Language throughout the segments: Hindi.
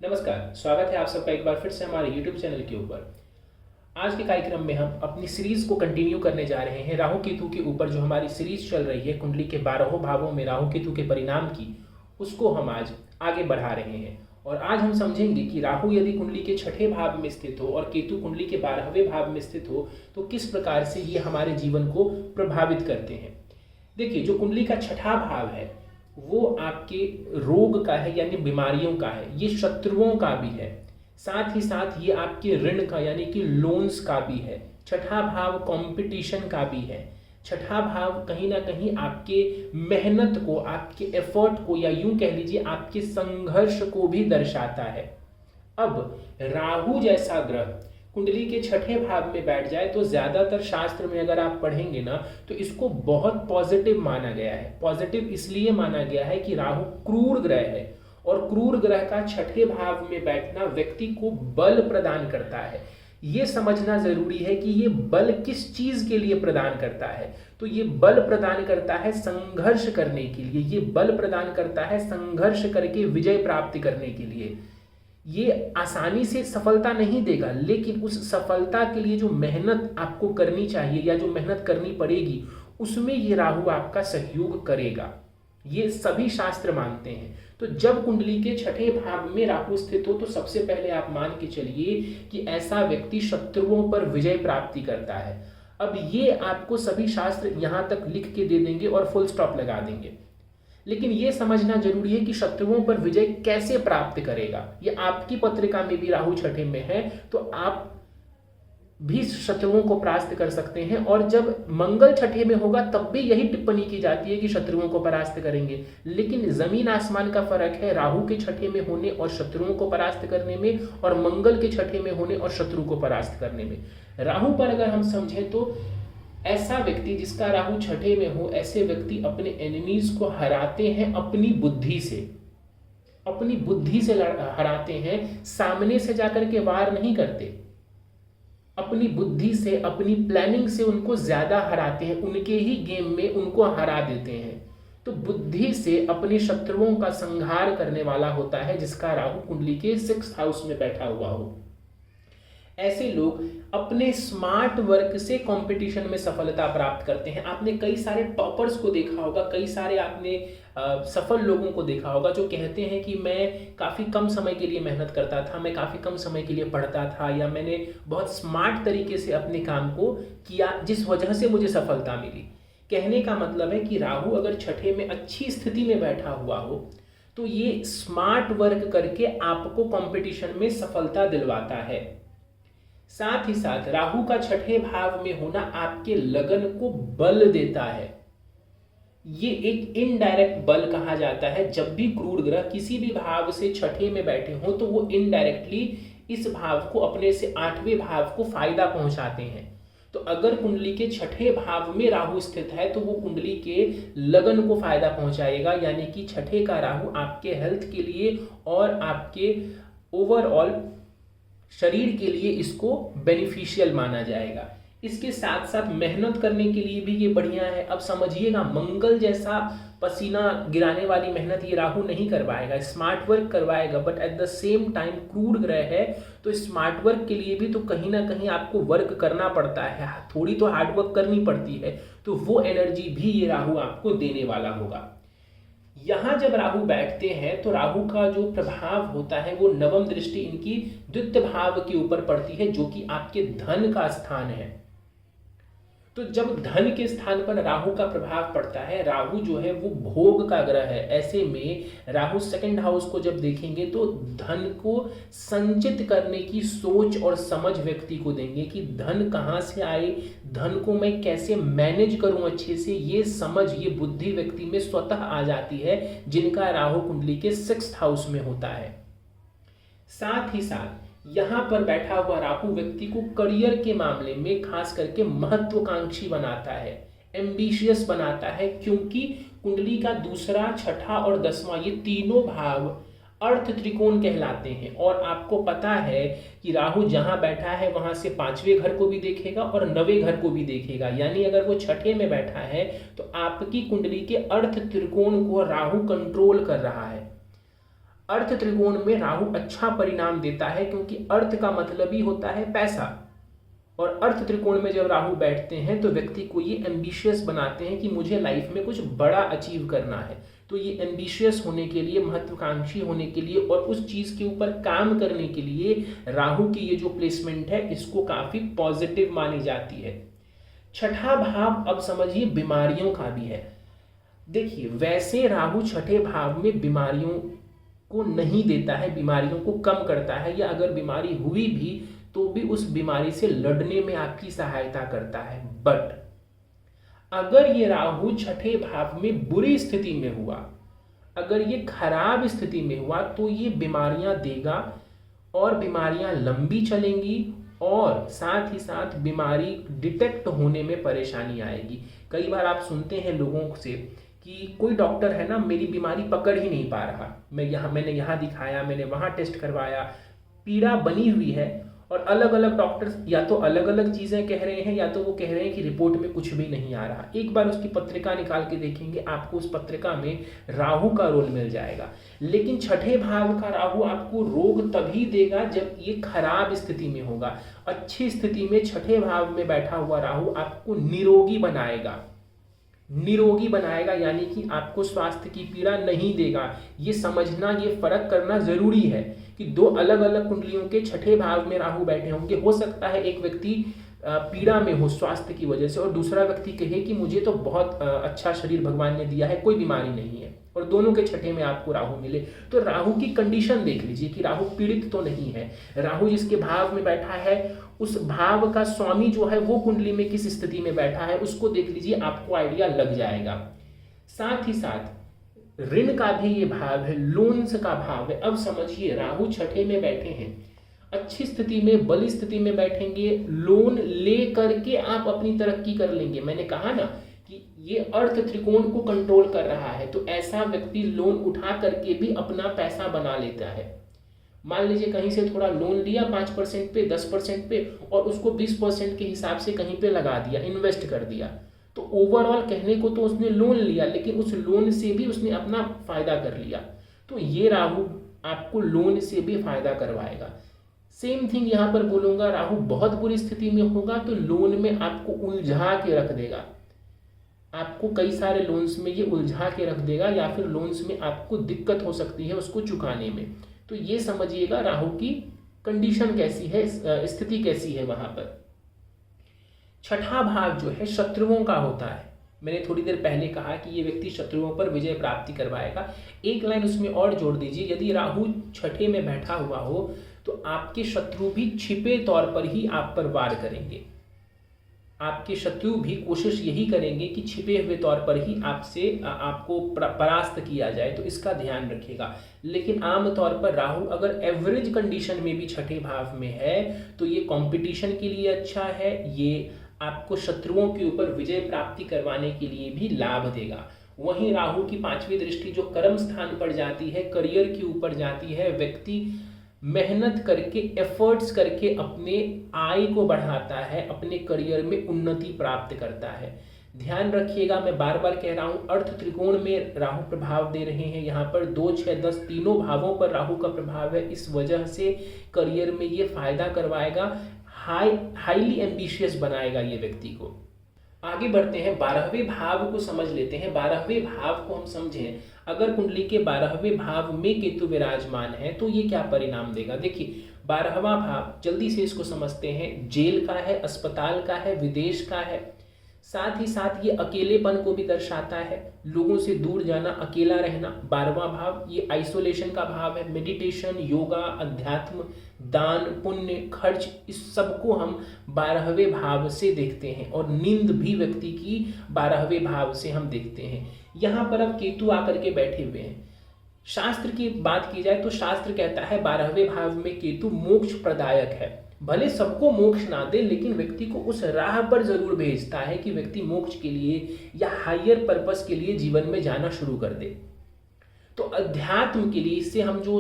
नमस्कार, स्वागत है आप सबका एक बार फिर से हमारे YouTube चैनल के ऊपर। आज के कार्यक्रम में हम अपनी सीरीज को कंटिन्यू करने जा रहे हैं राहु केतु के ऊपर। जो हमारी सीरीज चल रही है कुंडली के 12 भावों में राहु केतु के परिणाम की, उसको हम आज आगे बढ़ा रहे हैं। और आज हम समझेंगे कि राहु यदि कुंडली के 6ठे भाव में स्थित हो और केतु कुंडली के 12वें भाव में स्थित हो तो किस प्रकार से ये हमारे जीवन को प्रभावित करते हैं। देखिए, जो कुंडली का 6ठा भाव है वो आपके रोग का है, यानी बीमारियों का है। ये शत्रुओं का भी है, साथ ही साथ ये आपके ऋण का यानी कि लोन्स का भी है। 6ठा भाव कंपटीशन का भी है। 6ठा भाव कहीं ना कहीं आपके मेहनत को, आपके एफर्ट को, या यूं कह लीजिए आपके संघर्ष को भी दर्शाता है। अब राहु जैसा ग्रह कुंडली के 6ठे भाव में बैठ जाए तो ज्यादातर शास्त्र में अगर आप पढ़ेंगे ना तो इसको बहुत पॉजिटिव माना गया है। पॉजिटिव इसलिए माना गया है कि राहु क्रूर ग्रह है और क्रूर ग्रह का 6ठे भाव में बैठना व्यक्ति को बल प्रदान करता है। ये समझना जरूरी है कि ये बल किस चीज के लिए प्रदान करता है। तो ये बल प्रदान करता है संघर्ष करने के लिए, ये बल प्रदान करता है संघर्ष करके विजय प्राप्ति करने के लिए। ये आसानी से सफलता नहीं देगा, लेकिन उस सफलता के लिए जो मेहनत आपको करनी चाहिए या जो मेहनत करनी पड़ेगी उसमें ये राहु आपका सहयोग करेगा। ये सभी शास्त्र मानते हैं। तो जब कुंडली के 6ठे भाव में राहु स्थित हो तो सबसे पहले आप मान के चलिए कि ऐसा व्यक्ति शत्रुओं पर विजय प्राप्ति करता है। अब ये आपको सभी शास्त्र यहां तक लिख के दे देंगे और फुल स्टॉप लगा देंगे, लेकिन यह समझना जरूरी है कि शत्रुओं पर विजय कैसे प्राप्त करेगा। ये आपकी पत्रिका में भी राहु 6ठे में है तो आप भी शत्रुओं को परास्त कर सकते हैं। और जब मंगल 6ठे में होगा तब भी यही टिप्पणी की जाती है कि शत्रुओं को परास्त करेंगे। लेकिन जमीन आसमान का फर्क है राहु के 6ठे में होने और शत्रुओं को परास्त करने में, और मंगल के 6ठे में होने और शत्रु को परास्त करने में। राहु पर अगर हम समझें तो ऐसा व्यक्ति जिसका राहु 6ठे में हो, ऐसे व्यक्ति अपने एनिमीज को हराते हैं अपनी बुद्धि से। अपनी बुद्धि से हराते हैं, सामने से जाकर के वार नहीं करते। अपनी बुद्धि से, अपनी प्लानिंग से उनको ज्यादा हराते हैं, उनके ही गेम में उनको हरा देते हैं। तो बुद्धि से अपने शत्रुओं का संहार करने वाला होता है जिसका राहु कुंडली के 6th हाउस में बैठा हुआ हो। ऐसे लोग अपने स्मार्ट वर्क से कंपटीशन में सफलता प्राप्त करते हैं। आपने कई सारे टॉपर्स को देखा होगा, कई सारे आपने सफल लोगों को देखा होगा जो कहते हैं कि मैं काफ़ी कम समय के लिए मेहनत करता था, मैं काफ़ी कम समय के लिए पढ़ता था, या मैंने बहुत स्मार्ट तरीके से अपने काम को किया जिस वजह से मुझे सफलता मिली। कहने का मतलब है कि राहु अगर 6ठे में अच्छी स्थिति में बैठा हुआ हो तो ये स्मार्ट वर्क करके आपको कंपटीशन में सफलता दिलवाता है। साथ ही साथ राहु का 6ठे भाव में होना आपके लगन को बल देता है। ये एक इनडायरेक्ट बल कहा जाता है। जब भी क्रूर ग्रह किसी भी भाव से 6ठे में बैठे हो तो वो इनडायरेक्टली इस भाव को, अपने से 8वें भाव को फायदा पहुंचाते हैं। तो अगर कुंडली के 6ठे भाव में राहु स्थित है तो वो कुंडली के लगन को फायदा पहुंचाएगा, यानी कि 6ठे का राहु आपके हेल्थ के लिए और आपके ओवरऑल शरीर के लिए इसको बेनिफिशियल माना जाएगा। इसके साथ साथ मेहनत करने के लिए भी ये बढ़िया है। अब समझिएगा, मंगल जैसा पसीना गिराने वाली मेहनत ये राहु नहीं करवाएगा, स्मार्ट वर्क करवाएगा, but at the same time क्रूर ग्रह है तो स्मार्ट वर्क के लिए भी तो कहीं ना कहीं आपको वर्क करना पड़ता है, थोड़ी तो हार्ड वर्क करनी पड़ती है। तो वो एनर्जी भी ये राहु आपको देने वाला होगा। यहां जब राहु बैठते हैं तो राहु का जो प्रभाव होता है वो नवम दृष्टि इनकी द्वितीय भाव के ऊपर पड़ती है, जो कि आपके धन का स्थान है। तो जब धन के स्थान पर राहु का प्रभाव पड़ता है, राहु जो है वो भोग का ग्रह है, ऐसे में राहु 2nd हाउस को जब देखेंगे तो धन को संचित करने की सोच और समझ व्यक्ति को देंगे कि धन कहाँ से आए, धन को मैं कैसे मैनेज करूं अच्छे से, ये समझ, ये बुद्धि व्यक्ति में स्वतः आ जाती है जिनका राहु कुंडली के 6th हाउस में होता है। साथ ही साथ यहां पर बैठा हुआ राहु व्यक्ति को करियर के मामले में खास करके महत्वाकांक्षी बनाता है, एम्बिशियस बनाता है, क्योंकि कुंडली का 2रा, 6ठा और 10वां ये तीनों भाव अर्थ त्रिकोण कहलाते हैं। और आपको पता है कि राहु जहां बैठा है वहां से 5वें घर को भी देखेगा और 9वें घर को भी देखेगा, यानी अगर वो 6ठे में बैठा है तो आपकी कुंडली के अर्थ त्रिकोण को राहु कंट्रोल कर रहा है। अर्थ त्रिकोण में राहु अच्छा परिणाम देता है, क्योंकि अर्थ का मतलब ही होता है पैसा। और अर्थ त्रिकोण में जब राहु बैठते हैं तो व्यक्ति को ये एम्बिशियस बनाते हैं कि मुझे लाइफ में कुछ बड़ा अचीव करना है। तो ये एम्बिशियस होने के लिए, महत्वाकांक्षी होने के लिए और उस चीज के ऊपर काम करने के लिए राहु की ये जो प्लेसमेंट है इसको काफी पॉजिटिव मानी जाती है। छठा भाव अब समझिए बीमारियों का भी है। देखिए, वैसे राहु छठे भाव में बीमारियों को नहीं देता है, बीमारियों को कम करता है, या अगर बीमारी हुई भी तो भी उस बीमारी से लड़ने में आपकी सहायता करता है। बट अगर ये राहु छठे भाव में बुरी स्थिति में हुआ, अगर ये खराब स्थिति में हुआ, तो ये बीमारियां देगा और बीमारियां लंबी चलेंगी और साथ ही साथ बीमारी डिटेक्ट होने में परेशानी आएगी। कई बार आप सुनते हैं लोगों से कि कोई डॉक्टर है ना, मेरी बीमारी पकड़ ही नहीं पा रहा, मैंने यहाँ दिखाया, मैंने वहाँ टेस्ट करवाया, पीड़ा बनी हुई है। और अलग अलग डॉक्टर्स या तो अलग अलग चीज़ें कह रहे हैं, या तो वो कह रहे हैं कि रिपोर्ट में कुछ भी नहीं आ रहा। एक बार उसकी पत्रिका निकाल के देखेंगे, आपको उस पत्रिका में राहु का रोल मिल जाएगा। लेकिन छठे भाव का राहु आपको रोग तभी देगा जब ये खराब स्थिति में होगा। अच्छी स्थिति में छठे भाव में बैठा हुआ राहु आपको निरोगी बनाएगा, निरोगी बनाएगा, यानी कि आपको स्वास्थ्य की पीड़ा नहीं देगा। ये समझना, ये फर्क करना जरूरी है कि दो अलग अलग कुंडलियों के छठे भाव में राहु बैठे होंगे। हो सकता है एक व्यक्ति पीड़ा में हो स्वास्थ्य की वजह से और दूसरा व्यक्ति कहे कि मुझे तो बहुत अच्छा शरीर भगवान ने दिया है, कोई बीमारी नहीं है, और दोनों के छठे में आपको राहु मिले। तो राहु की कंडीशन देख लीजिए कि राहु पीड़ित तो नहीं है। राहु जिसके भाव में बैठा है उस भाव का स्वामी जो है वो कुंडली में किस स्थिति में बैठा है उसको देख लीजिए, आपको आइडिया लग जाएगा। साथ ही साथ ऋण का भी ये भाव है, लोन्स का भाव है। अब समझिए, राहु छठे में बैठे हैं, अच्छी स्थिति में, बली स्थिति में बैठेंगे, लोन ले करके आप अपनी तरक्की कर लेंगे। मैंने कहा ना कि ये अर्थ त्रिकोण को कंट्रोल कर रहा है, तो ऐसा व्यक्ति लोन उठा करके भी अपना पैसा बना लेता है। मान लीजिए कहीं से थोड़ा लोन लिया 5% पे, 10% पे, और उसको 20% के हिसाब से कहीं पे लगा दिया, इन्वेस्ट कर दिया, तो ओवरऑल कहने को तो उसने लोन लिया, लेकिन उस लोन से भी उसने अपना फायदा कर लिया। तो ये राहु आपको लोन से भी फायदा करवाएगा। सेम थिंग यहाँ पर बोलूँगा, राहु बहुत बुरी स्थिति में होगा तो लोन में आपको उलझा के रख देगा, आपको कई सारे लोन्स में ये उलझा के रख देगा, या फिर लोन्स में आपको दिक्कत हो सकती है उसको चुकाने में। तो ये समझिएगा राहु की कंडीशन कैसी है, स्थिति कैसी है वहां पर। छठा भाव जो है शत्रुओं का होता है। मैंने थोड़ी देर पहले कहा कि ये व्यक्ति शत्रुओं पर विजय प्राप्ति करवाएगा। एक लाइन उसमें और जोड़ दीजिए, यदि राहु छठे में बैठा हुआ हो तो आपके शत्रु भी छिपे तौर पर ही आप पर वार करेंगे। आपके शत्रु भी कोशिश यही करेंगे कि छिपे हुए तौर पर ही आपको परास्त किया जाए, तो इसका ध्यान रखिएगा। लेकिन आम तौर पर राहु अगर एवरेज कंडीशन में भी छठे भाव में है तो ये कंपटीशन के लिए अच्छा है, ये आपको शत्रुओं के ऊपर विजय प्राप्ति करवाने के लिए भी लाभ देगा। वहीं राहु की पांचवी दृष्टि जो कर्म स्थान पर जाती है, करियर के ऊपर जाती है, व्यक्ति मेहनत करके, एफर्ट्स करके अपने आय को बढ़ाता है, अपने करियर में उन्नति प्राप्त करता है। ध्यान रखिएगा, मैं बार बार कह रहा हूँ, अर्थ त्रिकोण में राहु प्रभाव दे रहे हैं। यहाँ पर 2, 6, 10 तीनों भावों पर राहु का प्रभाव है। इस वजह से करियर में ये फायदा करवाएगा, हाईली एम्बिशियस बनाएगा ये व्यक्ति को। आगे बढ़ते हैं, 12वें भाव को समझ लेते हैं। 12वें भाव को हम समझें, अगर कुंडली के 12वें भाव में केतु विराजमान है तो ये क्या परिणाम देगा। देखिए, 12वां भाव, जल्दी से इसको समझते हैं, जेल का है, अस्पताल का है, विदेश का है। साथ ही साथ ये अकेलेपन को भी दर्शाता है, लोगों से दूर जाना, अकेला रहना। 12वां भाव ये आइसोलेशन का भाव है, मेडिटेशन, योगा, अध्यात्म, दान, पुण्य, खर्च, इस सबको हम 12वें भाव से देखते हैं। और नींद भी व्यक्ति की 12वें भाव से हम देखते हैं। यहाँ पर अब केतु आकर के बैठे हुए हैं। शास्त्र की बात की जाए तो शास्त्र कहता है 12वें भाव में केतु मोक्ष प्रदायक है। भले सबको मोक्ष ना दे, लेकिन व्यक्ति को उस राह पर जरूर भेजता है कि व्यक्ति मोक्ष के लिए या हायर पर्पस के लिए जीवन में जाना शुरू कर दे। तो अध्यात्म के लिए इससे हम जो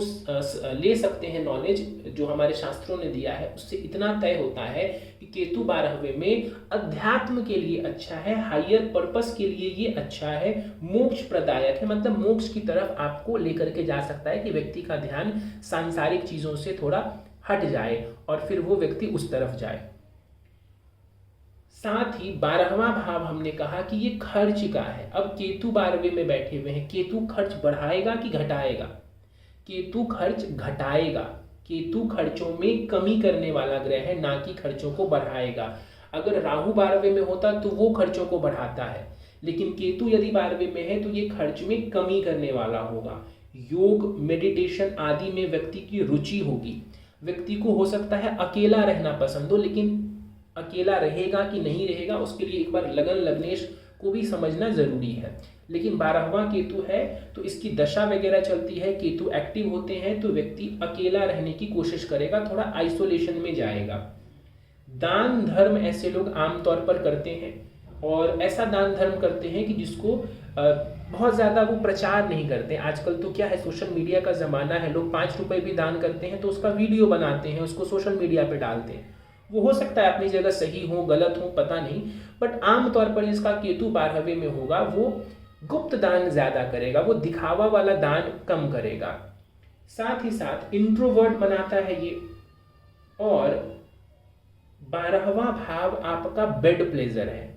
ले सकते हैं नॉलेज जो हमारे शास्त्रों ने दिया है, उससे इतना तय होता है कि केतु 12वें में अध्यात्म के लिए अच्छा है, हायर पर्पस के लिए ये अच्छा है, मोक्ष प्रदायक है, मतलब मोक्ष की तरफ आपको लेकर के जा सकता है कि व्यक्ति का ध्यान सांसारिक चीजों से थोड़ा हट जाए और फिर वो व्यक्ति उस तरफ जाए। साथ ही 12वां भाव हमने कहा कि ये खर्च का है। अब केतु 12वें में बैठे हुए हैं, केतु खर्च बढ़ाएगा कि घटाएगा? केतु खर्च घटाएगा। केतु खर्चों में कमी करने वाला ग्रह है, ना कि खर्चों को बढ़ाएगा। अगर राहु 12वें में होता तो वो खर्चों को बढ़ाता है, लेकिन केतु यदि 12वें में है तो ये खर्च में कमी करने वाला होगा। योग, मेडिटेशन आदि में व्यक्ति की रुचि होगी। व्यक्ति को हो सकता है अकेला रहना पसंद हो, लेकिन अकेला रहेगा कि नहीं रहेगा उसके लिए एक बार लगन लग्नेश को भी समझना जरूरी है। लेकिन 12वां केतु है तो इसकी दशा वगैरह चलती है, केतु एक्टिव होते हैं तो व्यक्ति अकेला रहने की कोशिश करेगा, थोड़ा आइसोलेशन में जाएगा। दान धर्म ऐसे लोग आमतौर पर करते हैं और ऐसा दान धर्म करते हैं कि जिसको बहुत ज़्यादा वो प्रचार नहीं करते। आजकल तो क्या है, सोशल मीडिया का ज़माना है, लोग 5 रुपए भी दान करते हैं तो उसका वीडियो बनाते हैं, उसको सोशल मीडिया पे डालते हैं। वो हो सकता है अपनी जगह सही हो गलत हो पता नहीं, बट आमतौर पर जिसका केतु 12वें में होगा वो गुप्त दान ज्यादा करेगा, वो दिखावा वाला दान कम करेगा। साथ ही साथ इंट्रोवर्ट बनाता है ये। और 12वां भाव आपका बेड प्लेजर है।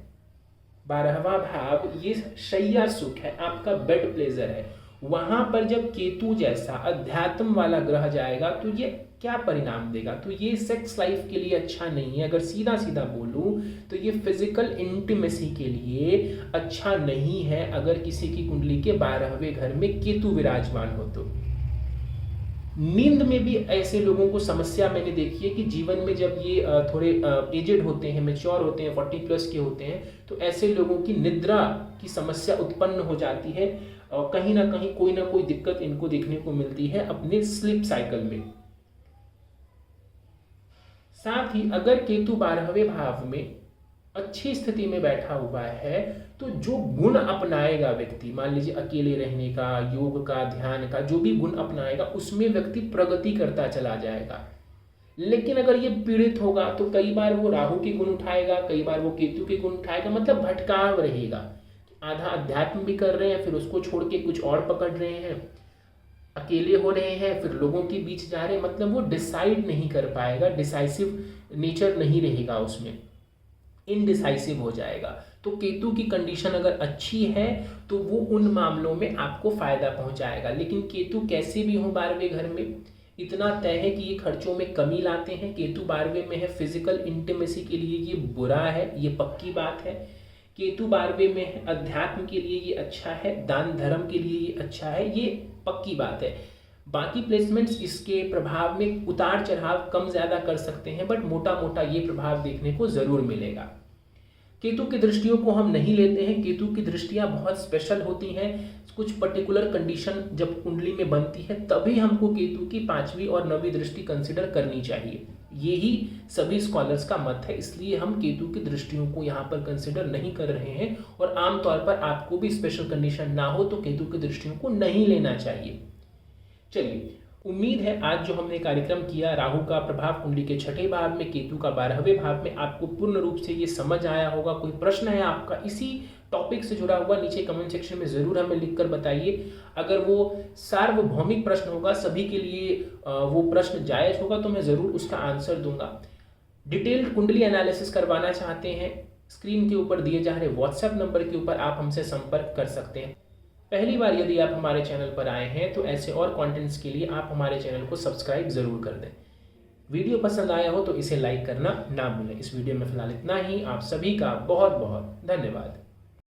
12वां भाव ये शैया सुख है, आपका बेड प्लेजर है। वहां पर जब केतु जैसा अध्यात्म वाला ग्रह जाएगा तो ये क्या परिणाम देगा? तो ये सेक्स लाइफ के लिए अच्छा नहीं है। अगर सीधा सीधा बोलूं तो ये फिजिकल इंटीमेसी के लिए अच्छा नहीं है अगर किसी की कुंडली के 12वें घर में केतु विराजमान हो तो। नींद में भी ऐसे लोगों को समस्या मैंने देखी है कि जीवन में जब ये थोड़े एजेड होते हैं, मैच्योर होते हैं, 40+ के होते हैं, तो ऐसे लोगों की निद्रा की समस्या उत्पन्न हो जाती है और कहीं ना कहीं कोई ना कोई दिक्कत इनको देखने को मिलती है अपने स्लीप साइकिल में। साथ ही अगर केतु 12वें भाव में अच्छी स्थिति में बैठा हुआ है तो जो गुण अपनाएगा व्यक्ति, मान लीजिए अकेले रहने का, योग का, ध्यान का, जो भी गुण अपनाएगा उसमें व्यक्ति प्रगति करता चला जाएगा। लेकिन अगर ये पीड़ित होगा तो कई बार वो राहु के गुण उठाएगा, कई बार वो केतु के गुण उठाएगा, मतलब भटकाव रहेगा। आधा अध्यात्म भी कर रहे हैं फिर उसको छोड़ के कुछ और पकड़ रहे हैं, अकेले हो रहे हैं फिर लोगों के बीच जा रहे हैं, मतलब वो डिसाइड नहीं कर पाएगा, डिसाइसिव नेचर नहीं रहेगा उसमें, इनडिसाइसिव हो जाएगा। तो केतु की कंडीशन अगर अच्छी है तो वो उन मामलों में आपको फायदा पहुंचाएगा। लेकिन केतु कैसे भी हो 12वें घर में, इतना तय है कि ये खर्चों में कमी लाते हैं। केतु 12वें में है, फिजिकल इंटीमेसी के लिए ये बुरा है, ये पक्की बात है। केतु 12वें में है, अध्यात्म के लिए ये अच्छा है, दान धर्म के लिए ये अच्छा है, ये पक्की बात है। बाकी प्लेसमेंट्स इसके प्रभाव में उतार चढ़ाव कम ज्यादा कर सकते हैं, बट मोटा मोटा ये प्रभाव देखने को जरूर मिलेगा। केतु की दृष्टियों को हम नहीं लेते हैं, केतु की दृष्टियां बहुत स्पेशल होती हैं। कुछ पर्टिकुलर कंडीशन जब कुंडली में बनती है तभी हमको केतु की 5वीं और 9वीं दृष्टि कंसिडर करनी चाहिए। यही सभी स्कॉलर्स का मत है, इसलिए हम केतु की दृष्टियों को यहाँ पर कंसिडर नहीं कर रहे हैं। और आमतौर पर आपको भी स्पेशल कंडीशन ना हो तो केतु की दृष्टियों को नहीं लेना चाहिए। चलिए, उम्मीद है आज जो हमने कार्यक्रम किया राहु का प्रभाव कुंडली के 6ठे भाव में, केतु का 12वें भाव में, आपको पूर्ण रूप से ये समझ आया होगा। कोई प्रश्न है आपका इसी टॉपिक से जुड़ा हुआ, नीचे कमेंट सेक्शन में जरूर हमें लिखकर बताइए। अगर वो सार्वभौमिक प्रश्न होगा, सभी के लिए वो प्रश्न जायज होगा तो मैं जरूर उसका आंसर दूंगा। डिटेल्ड कुंडली एनालिसिस करवाना चाहते हैं, स्क्रीन के ऊपर दिए जा रहे व्हाट्सएप नंबर के ऊपर आप हमसे संपर्क कर सकते हैं। पहली बार यदि आप हमारे चैनल पर आए हैं तो ऐसे और कंटेंट्स के लिए आप हमारे चैनल को सब्सक्राइब जरूर कर दें। वीडियो पसंद आया हो तो इसे लाइक करना ना भूलें। इस वीडियो में फिलहाल इतना ही। आप सभी का बहुत बहुत धन्यवाद।